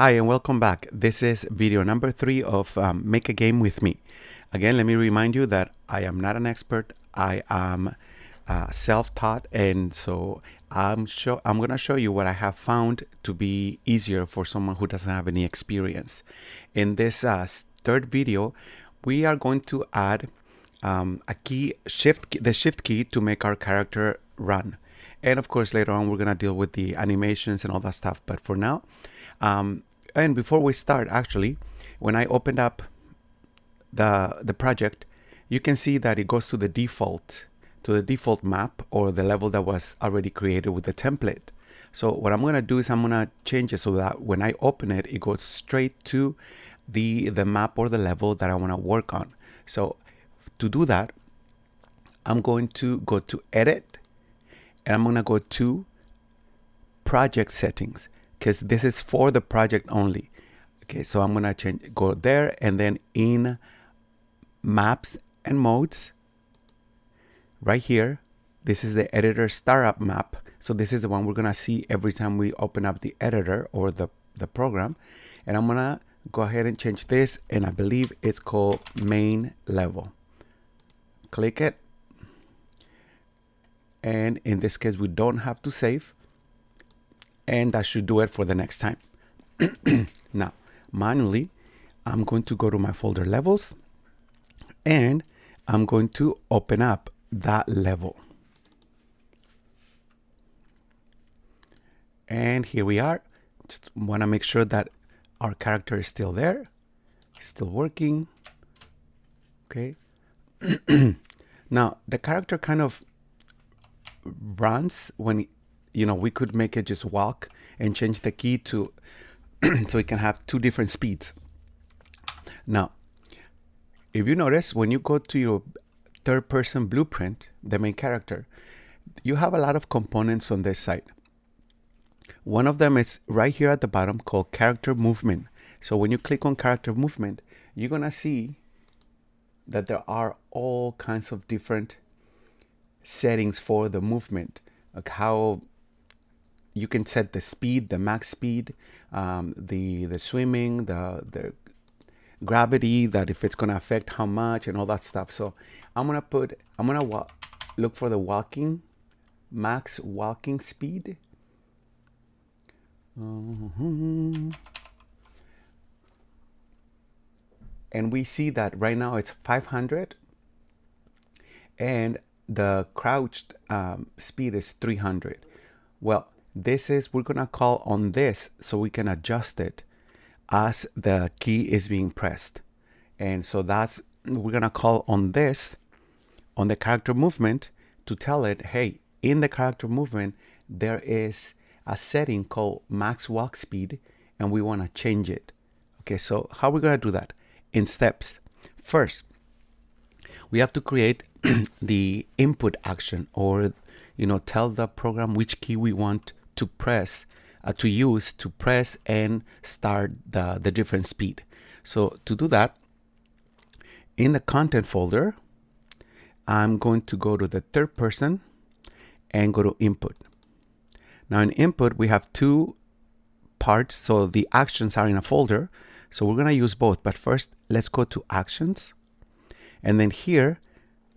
Hi and welcome back. This is video number 3 of Make a Game with me. Again, let me remind you that I am not an expert. I am self-taught, and so I'm going to show you what I have found to be easier for someone who doesn't have any experience. In this third video, we are going to add the shift key to make our character run. And of course, later on, we're going to deal with the animations and all that stuff. But for now, and before we start, actually, when I opened up the project, you can see that it goes to the default map or the level that was already created with the template. So what I'm going to do is I'm going to change it so that when I open it, it goes straight to the map or the level that I want to work on. So to do that, I'm going to go to Edit, and I'm going to go to Project Settings, because this is for the project only. Okay, so I'm going to go there, and then in Maps and Modes, right here, this is the editor startup map. So this is the one we're going to see every time we open up the editor or the program. And I'm going to go ahead and change this, and I believe it's called main level. Click it. And in this case, we don't have to save. And that should do it for the next time. Now, manually, I'm going to go to my folder levels, and I'm going to open up that level. And here we are. Just want to make sure that our character is still there, still working. Okay. Now, the character kind of runs when we could make it just walk and change the key to so it can have two different speeds. Now, if you notice, when you go to your third-person blueprint, the main character, you have a lot of components on this side. One of them is right here at the bottom called character movement. So when you click on character movement, you're gonna see that there are all kinds of different settings for the movement, like how you can set the speed, the max speed, the swimming, the gravity, that if it's going to affect how much and all that stuff. So I'm going to look for the max walking speed. And we see that right now it's 500, and the crouched speed is 300. Well, we're gonna call on this so we can adjust it as the key is being pressed. And so we're gonna call on this, on the character movement, to tell it, hey, in the character movement, there is a setting called max walk speed, and we wanna change it. Okay, so how are we gonna do that? In steps. First, we have to create the input action, or tell the program which key we want to press, to use to press and start the different speed. So to do that, in the content folder, I'm going to go to the third person and go to input. Now in input, we have two parts, so the actions are in a folder. So we're going to use both, but first let's go to actions. And then here,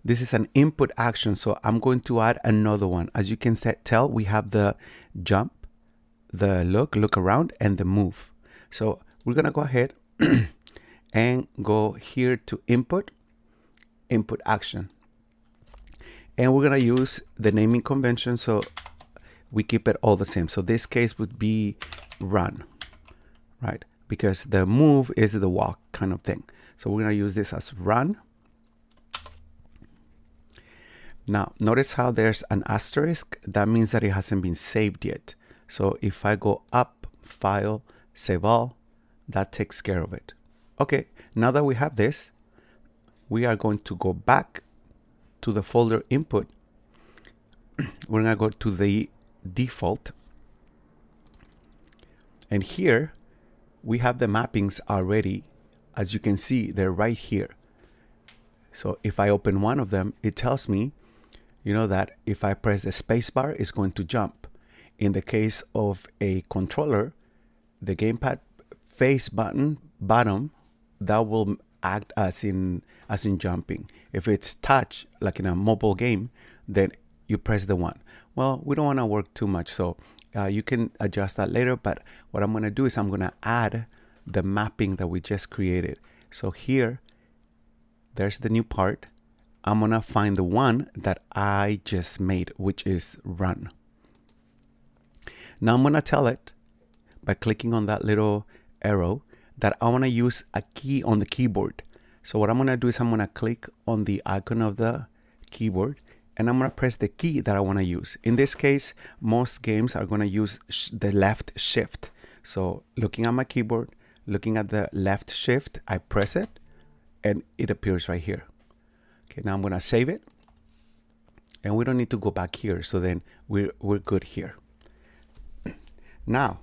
this is an input action, so I'm going to add another one. As you can tell, we have the jump, the look around, and the move. So we're going to go ahead and go here to input action. And we're going to use the naming convention, so we keep it all the same. So this case would be run, right? Because the move is the walk kind of thing. So we're going to use this as run. Now, notice how there's an asterisk. That means that it hasn't been saved yet. So if I go up, File, Save All, that takes care of it. Okay, now that we have this, we are going to go back to the folder input. We're going to go to the default. And here, we have the mappings already. As you can see, they're right here. So if I open one of them, it tells me that if I press the spacebar, it's going to jump. In the case of a controller, the gamepad face bottom, that will act as in jumping. If it's touch, like in a mobile game, then you press the 1. Well, we don't want to work too much, so you can adjust that later. But what I'm going to do is I'm going to add the mapping that we just created. So here, there's the new part. I'm going to find the one that I just made, which is run. Now I'm going to tell it by clicking on that little arrow that I want to use a key on the keyboard. So what I'm going to do is I'm going to click on the icon of the keyboard and I'm going to press the key that I want to use. In this case, most games are going to use the left shift. So looking at my keyboard, looking at the left shift, I press it and it appears right here. Okay, now I'm going to save it and we don't need to go back here. So then we're good here. Now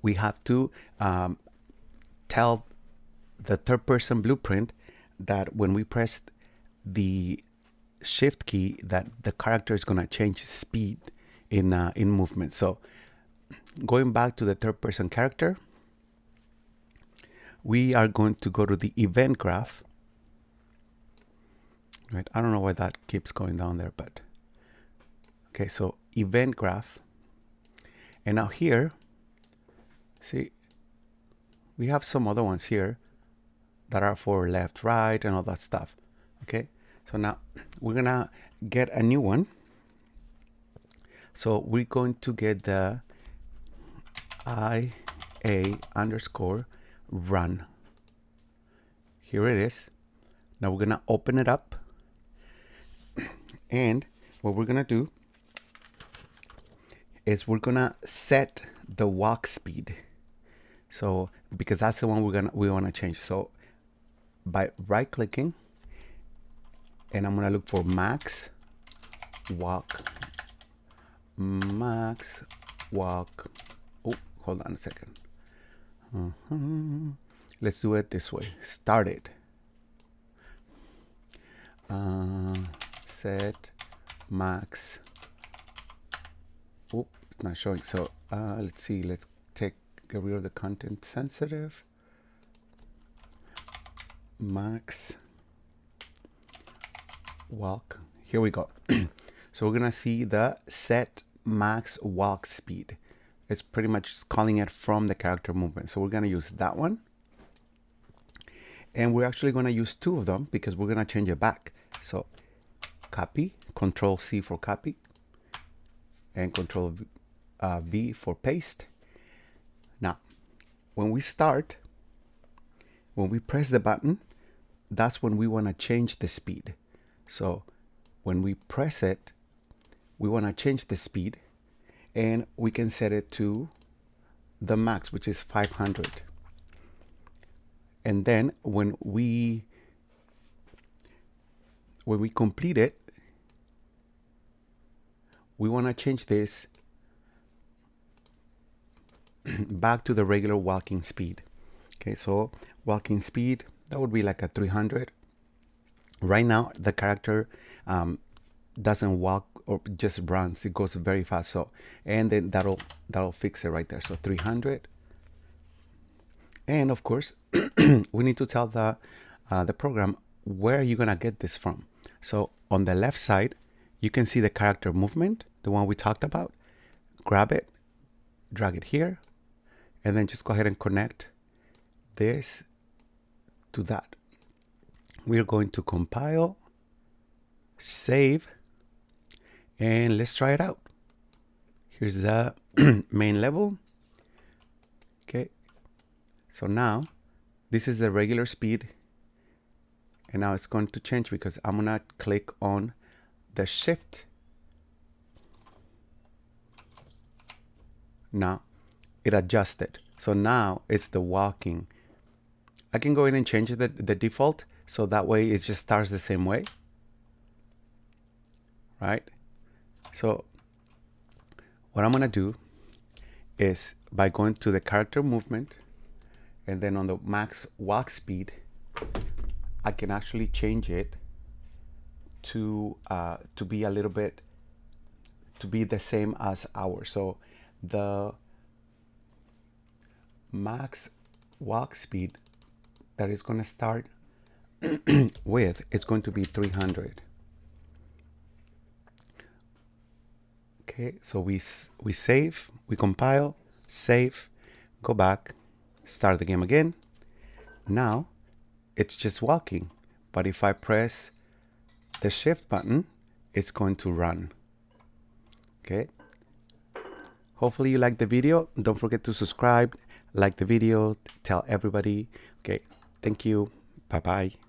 we have to tell the third person blueprint that when we press the shift key that the character is going to change speed in movement. So going back to the third person character, we are going to go to the event graph. Right, I don't know why that keeps going down there, but okay, so event graph. And now here, see, we have some other ones here that are for left, right, and all that stuff. Okay, so now we're gonna get a new one. So we're going to get the IA underscore run. Here it is. Now we're gonna open it up. And what we're gonna do is we're gonna set the walk speed. So because that's the one we wanna change. So by right clicking, and I'm gonna look for max walk. Oh, hold on a second. Let's do it this way. Start it. Set max. Oh, it's not showing. So let's see. Let's get rid of the content sensitive. Max walk. Here we go. So we're gonna see the set max walk speed. It's pretty much calling it from the character movement. So we're gonna use that one. And we're actually gonna use 2 of them because we're gonna change it back. So copy, Control C for copy, and Control V for paste. Now, when we start, when we press the button, that's when we wanna change the speed. So when we press it, we wanna change the speed and we can set it to the max, which is 500. And then when we complete it, we want to change this back to the regular walking speed. Okay, so walking speed, that would be like a 300. Right now, the character doesn't walk or just runs. It goes very fast. So, and then that'll fix it right there. So 300. And of course, we need to tell the program where you're gonna get this from. So on the left side, you can see the character movement, the one we talked about. Grab it, drag it here, and then just go ahead and connect this to that. We're going to compile, save, and let's try it out. Here's the main level. Okay, so now this is the regular speed, and now it's going to change because I'm gonna click on the shift. Now it adjusted, so now it's the walking. I can go in and change the default, so that way it just starts the same way, right? So what I'm gonna do is by going to the character movement and then on the max walk speed, I can actually change it to be a little bit, to be the same as ours. So the max walk speed that is going to start with, it's going to be 300. Okay, so we save, we compile, save, go back, start the game again. Now it's just walking, but if I press the shift button, it's going to run. Okay, hopefully you liked the video. Don't forget to subscribe, like the video, tell everybody. Okay, thank you. Bye bye.